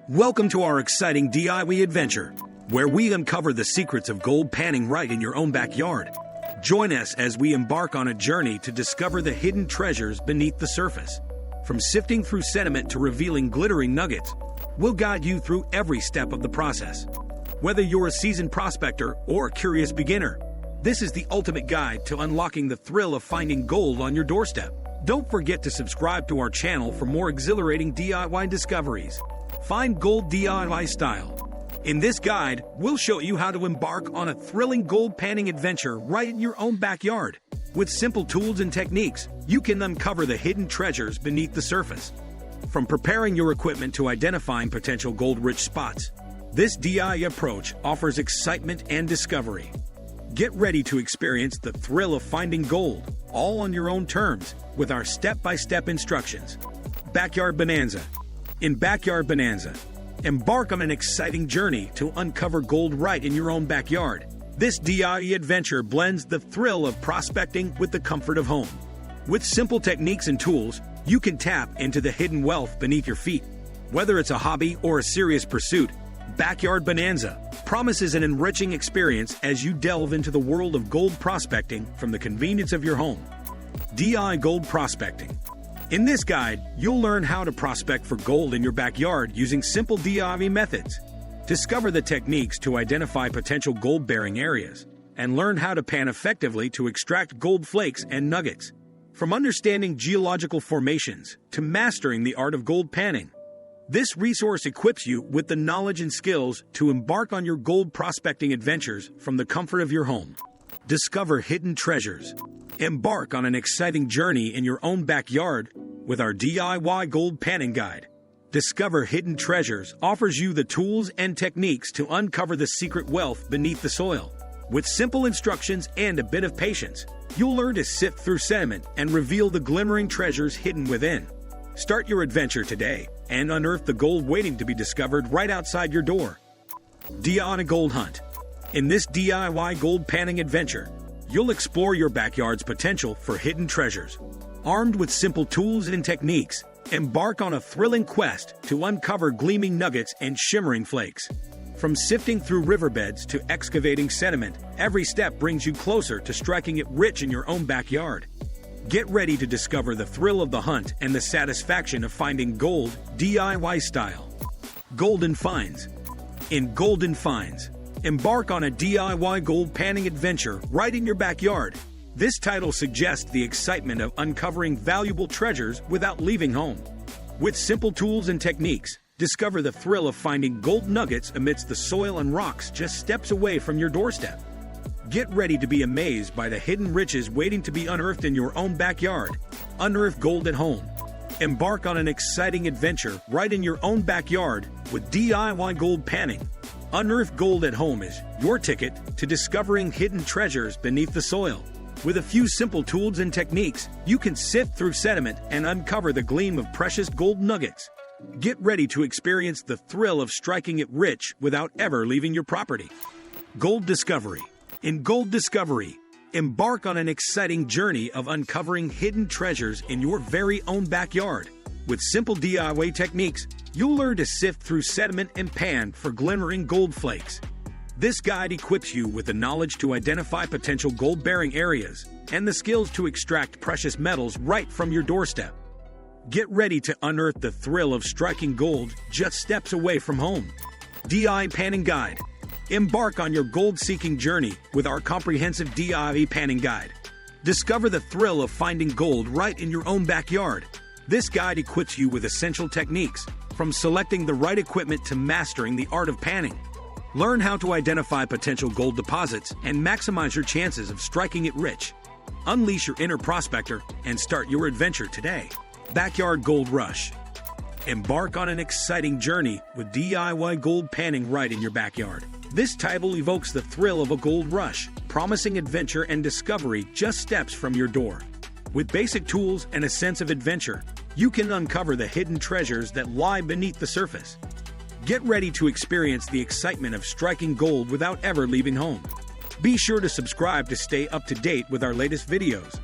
Welcome to our exciting DIY adventure, where we uncover the secrets of gold panning right in your own backyard. Join us as we embark on a journey to discover the hidden treasures beneath the surface. From sifting through sediment to revealing glittering nuggets, we'll guide you through every step of the process. Whether you're a seasoned prospector or a curious beginner, this is the ultimate guide to unlocking the thrill of finding gold on your doorstep. Don't forget to subscribe to our channel for more exhilarating DIY discoveries. Find gold DIY style. In this guide, we'll show you how to embark on a thrilling gold panning adventure right in your own backyard. With simple tools and techniques, you can uncover the hidden treasures beneath the surface. From preparing your equipment to identifying potential gold-rich spots, this DIY approach offers excitement and discovery. Get ready to experience the thrill of finding gold, all on your own terms, with our step-by-step instructions. Backyard Bonanza. In Backyard Bonanza, embark on an exciting journey to uncover gold right in your own backyard. This DIY adventure blends the thrill of prospecting with the comfort of home. With simple techniques and tools, you can tap into the hidden wealth beneath your feet. Whether it's a hobby or a serious pursuit, Backyard Bonanza promises an enriching experience as you delve into the world of gold prospecting from the convenience of your home. DIY Gold Prospecting. In this guide, you'll learn how to prospect for gold in your backyard using simple DIY methods. Discover the techniques to identify potential gold-bearing areas, and learn how to pan effectively to extract gold flakes and nuggets. From understanding geological formations to mastering the art of gold panning, this resource equips you with the knowledge and skills to embark on your gold prospecting adventures from the comfort of your home. Discover hidden treasures. Embark on an exciting journey in your own backyard with our DIY Gold Panning Guide. Discover Hidden Treasures offers you the tools and techniques to uncover the secret wealth beneath the soil. With simple instructions and a bit of patience, you'll learn to sift through sediment and reveal the glimmering treasures hidden within. Start your adventure today and unearth the gold waiting to be discovered right outside your door. DIY Gold Hunt. In this DIY gold panning adventure, you'll explore your backyard's potential for hidden treasures. Armed with simple tools and techniques, embark on a thrilling quest to uncover gleaming nuggets and shimmering flakes. From sifting through riverbeds to excavating sediment, every step brings you closer to striking it rich in your own backyard. Get ready to discover the thrill of the hunt and the satisfaction of finding gold DIY style. Golden Finds. In Golden Finds, embark on a DIY gold panning adventure right in your backyard. This title suggests the excitement of uncovering valuable treasures without leaving home. With simple tools and techniques, discover the thrill of finding gold nuggets amidst the soil and rocks just steps away from your doorstep. Get ready to be amazed by the hidden riches waiting to be unearthed in your own backyard. Unearth gold at home. Embark on an exciting adventure right in your own backyard with DIY Gold Panning. Unearth Gold at Home is your ticket to discovering hidden treasures beneath the soil. With a few simple tools and techniques, you can sift through sediment and uncover the gleam of precious gold nuggets. Get ready to experience the thrill of striking it rich without ever leaving your property. Gold Discovery. In Gold Discovery, embark on an exciting journey of uncovering hidden treasures in your very own backyard. With simple DIY techniques, you'll learn to sift through sediment and pan for glimmering gold flakes. This guide equips you with the knowledge to identify potential gold-bearing areas and the skills to extract precious metals right from your doorstep. Get ready to unearth the thrill of striking gold just steps away from home. DIY Panning Guide. Embark on your gold-seeking journey with our comprehensive DIY Panning Guide. Discover the thrill of finding gold right in your own backyard. This guide equips you with essential techniques, from selecting the right equipment to mastering the art of panning. Learn how to identify potential gold deposits and maximize your chances of striking it rich. Unleash your inner prospector and start your adventure today. Backyard Gold Rush. Embark on an exciting journey with DIY gold panning right in your backyard. This title evokes the thrill of a gold rush, promising adventure and discovery just steps from your door. With basic tools and a sense of adventure, you can uncover the hidden treasures that lie beneath the surface. Get ready to experience the excitement of striking gold without ever leaving home. Be sure to subscribe to stay up to date with our latest videos.